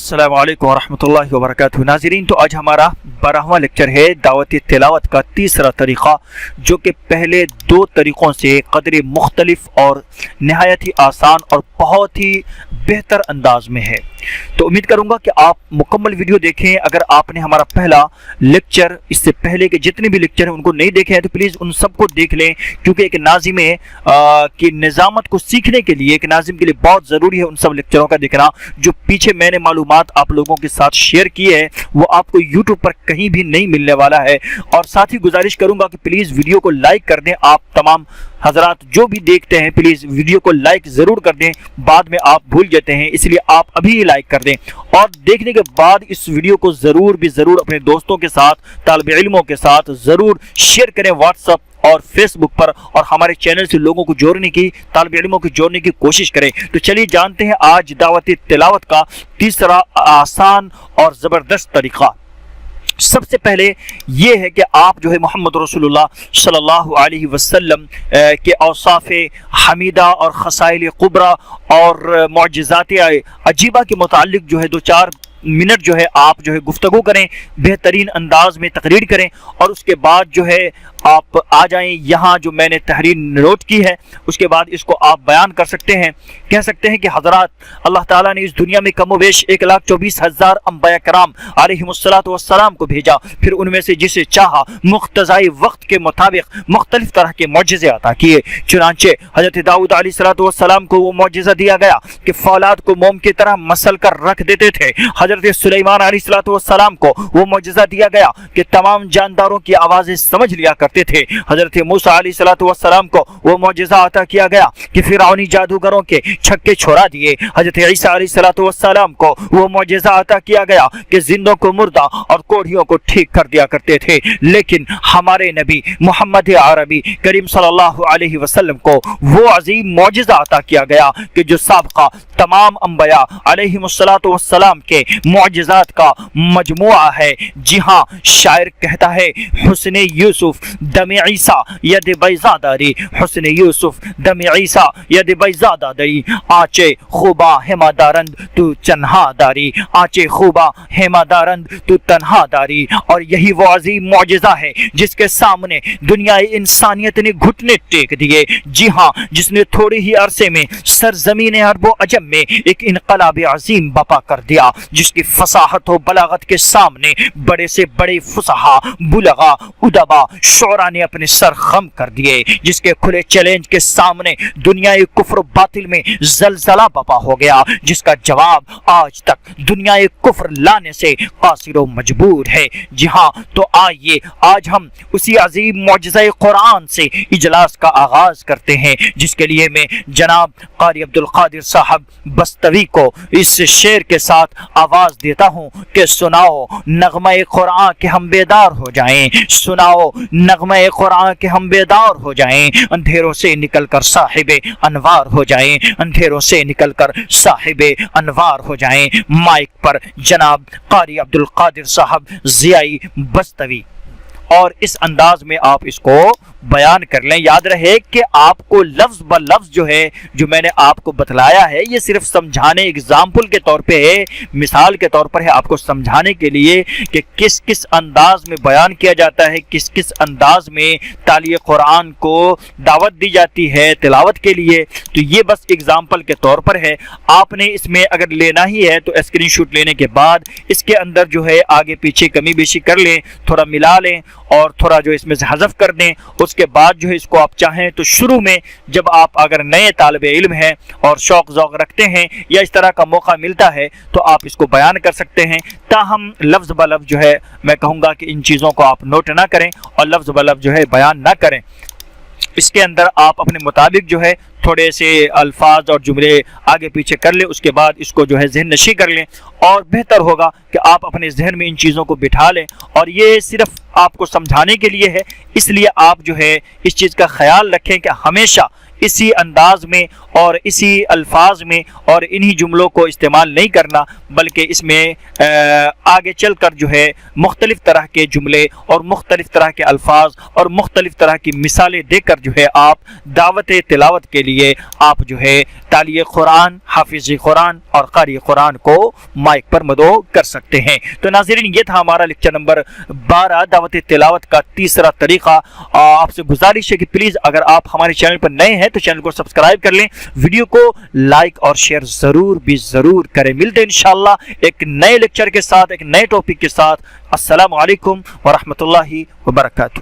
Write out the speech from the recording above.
السلام علیکم ورحمۃ اللہ وبرکاتہ۔ ناظرین، تو آج ہمارا 12واں لیکچر ہے دعوت تلاوت کا تیسرا طریقہ، جو کہ پہلے دو طریقوں سے قدر مختلف اور نہایت ہی آسان اور بہت ہی بہتر انداز میں ہے۔ تو امید کروں گا کہ آپ مکمل ویڈیو دیکھیں۔ اگر آپ نے ہمارا پہلا لیکچر، اس سے پہلے کے جتنے بھی لیکچر ہیں ان کو نہیں دیکھے ہیں تو پلیز ان سب کو دیکھ لیں، کیونکہ ایک ناظم کی نظامت کو سیکھنے کے لیے، ایک ناظم کے لیے بہت ضروری ہے ان سب لیکچروں کا دیکھنا۔ جو پیچھے میں نے معلومات آپ لوگوں کے ساتھ شیئر کی ہے وہ آپ کو یوٹیوب پر کہیں بھی نہیں ملنے والا ہے۔ اور ساتھ ہی گزارش کروں گا کہ پلیز ویڈیو کو لائک کر دیں۔ آپ تمام حضرات جو بھی دیکھتے ہیں پلیز ویڈیو کو لائک ضرور کر دیں، بعد میں آپ بھول جاتے ہیں، اس لیے آپ ابھی ہی لائک کر دیں۔ اور دیکھنے کے بعد اس ویڈیو کو ضرور اپنے دوستوں کے ساتھ، طالب علموں کے ساتھ ضرور شیئر کریں، واٹس ایپ اور فیس بک پر، اور ہمارے چینل سے لوگوں کو جوڑنے کی، طالب علموں کو جوڑنے کی کوشش کریں۔ تو چلیے جانتے ہیں آج دعوت تلاوت کا تیسرا آسان اور زبردست طریقہ۔ سب سے پہلے یہ ہے کہ آپ جو ہے محمد رسول اللہ صلی اللہ علیہ وسلم کے اوصاف حمیدہ اور خصائل کبریٰ اور معجزات عجیبہ کے متعلق جو ہے 2-4 منٹ جو ہے آپ جو ہے گفتگو کریں، بہترین انداز میں تقریر کریں، اور اس کے بعد جو ہے آپ آ جائیں یہاں جو میں نے تحریر نوٹ کی ہے، اس کے بعد اس کو آپ بیان کر سکتے ہیں۔ کہہ سکتے ہیں کہ حضرات، اللہ تعالیٰ نے اس دنیا میں کم و بیش 1,24,000 انبیاء کرام علیہم السلام کو بھیجا، پھر ان میں سے جسے چاہا مقتضائی وقت کے مطابق مختلف طرح کے معجزے عطا کیے۔ چنانچہ حضرت داؤد علیہ السلام کو وہ معجزہ دیا گیا کہ فولاد کو موم کی طرح مسل کر رکھ دیتے تھے۔ حضرت سلیمان علیہ السلام کو وہ معجزہ دیا گیا کہ تمام جانداروں کی آوازیں سمجھ لیا کرتے تھے۔ حضرت موسیٰ علیہ السلام کو وہ معجزہ عطا کیا گیا کہ فرعونی جادوگروں کے چھکے چھوڑا دیے۔ حضرت عیسیٰ علیہ السلام کو وہ معجزہ عطا کیا گیا کہ زندوں کو مردہ اور کوڑھیوں کو ٹھیک کر دیا کرتے تھے۔ لیکن ہمارے نبی محمد عربی کریم صلی اللہ علیہ وسلم کو وہ عظیم معجزہ عطا کیا گیا کہ جو سابقہ تمام انبیاء علیہ السلام کے معجزات کا مجموعہ ہے۔ جی ہاں، شاعر کہتا ہے، حسن یوسف دم عیسیٰ ید بیضا داری، حسن یوسف دم عیسیٰ ید بیضا داری، آنچے خوبا ہما دارند تو تنہا داری، آنچے خوبا ہما دارند تو تنہا داری۔ اور یہی وہ عظیم معجزہ ہے جس کے سامنے دنیا انسانیت نے گھٹنے ٹیک دیے۔ جی ہاں، جس نے تھوڑے ہی عرصے میں سرزمین عرب و عجم میں ایک انقلاب عظیم بپا کر دیا، جس کی فصاحت و بلاغت کے سامنے بڑے سے بڑے فصحا، بلغا، ادبا، شعراء نے اپنے سر خم کر دیے، جس کے کھلے چیلنج کے سامنے دنیا کفر و باطل میں زلزلہ بپا ہو گیا، جس کا جواب آج تک دنیا کفر لانے سے قاصر و مجبور ہے۔ جی ہاں، تو آئیے آج ہم اسی عظیم معجزہ قرآن سے اجلاس کا آغاز کرتے ہیں، جس کے لیے میں جناب قاری عبدالقادر صاحب بستوی کو اس شعر کے ساتھ آواز دیتا ہوں کہ سناؤ نغمہ قرآن کہ ہم بیدار ہو جائیں، سناؤ نغمہ قرآن کہ ہم بیدار ہو جائیں، اندھیروں سے نکل کر صاحب انوار ہو جائیں، اندھیروں سے نکل کر صاحب انوار ہو جائیں۔ مائک پر جناب قاری عبدالقادر صاحب ضیائی بستوی، اور اس انداز میں آپ اس کو بیان کر لیں۔ یاد رہے کہ آپ کو لفظ ب لفظ جو ہے، جو میں نے آپ کو بتلایا ہے، یہ صرف سمجھانے، اگزامپل کے طور پہ ہے، مثال کے طور پر ہے، آپ کو سمجھانے کے لیے کہ کس کس انداز میں بیان کیا جاتا ہے، کس کس انداز میں تعلیم قرآن کو دعوت دی جاتی ہے تلاوت کے لیے۔ تو یہ بس اگزامپل کے طور پر ہے۔ آپ نے اس میں اگر لینا ہی ہے تو اسکرین شاٹ لینے کے بعد اس کے اندر جو ہے آگے پیچھے کمی بیشی کر لیں، تھوڑا ملا لیں اور تھوڑا جو اس میں سے حذف کر دیں۔ اس کے بعد جو ہے اس کو آپ چاہیں تو شروع میں، جب آپ اگر نئے طالب علم ہیں اور شوق ذوق رکھتے ہیں یا اس طرح کا موقع ملتا ہے تو آپ اس کو بیان کر سکتے ہیں۔ تاہم لفظ ب لفظ جو ہے میں کہوں گا کہ ان چیزوں کو آپ نوٹ نہ کریں اور لفظ ب لفظ جو ہے بیان نہ کریں۔ اس کے اندر آپ اپنے مطابق جو ہے تھوڑے سے الفاظ اور جملے آگے پیچھے کر لیں، اس کے بعد اس کو جو ہے ذہن نشی کر لیں، اور بہتر ہوگا کہ آپ اپنے ذہن میں ان چیزوں کو بٹھا لیں۔ اور یہ صرف آپ کو سمجھانے کے لیے ہے، اس لیے آپ جو ہے اس چیز کا خیال رکھیں کہ ہمیشہ اسی انداز میں اور اسی الفاظ میں اور انہی جملوں کو استعمال نہیں کرنا، بلکہ اس میں آگے چل کر جو ہے مختلف طرح کے جملے اور مختلف طرح کے الفاظ اور مختلف طرح کی مثالیں دے کر جو ہے آپ دعوت تلاوت کے لیے آپ جو ہے تالیہ قرآن، حافظ قرآن اور قاری قرآن کو مائک پر مدعو کر سکتے ہیں۔ تو ناظرین، یہ تھا ہمارا لیکچر نمبر 12 دعوت تلاوت کا تیسرا طریقہ۔ آپ سے گزارش ہے کہ پلیز اگر آپ ہمارے چینل پر نئے ہیں تو چینل کو سبسکرائب کر لیں، ویڈیو کو لائک اور شیئر ضرور کریں۔ ملتے ہیں انشاءاللہ ایک نئے لیکچر کے ساتھ، ایک نئے ٹاپک کے ساتھ۔ السلام علیکم ورحمۃ اللہ وبرکاتہ۔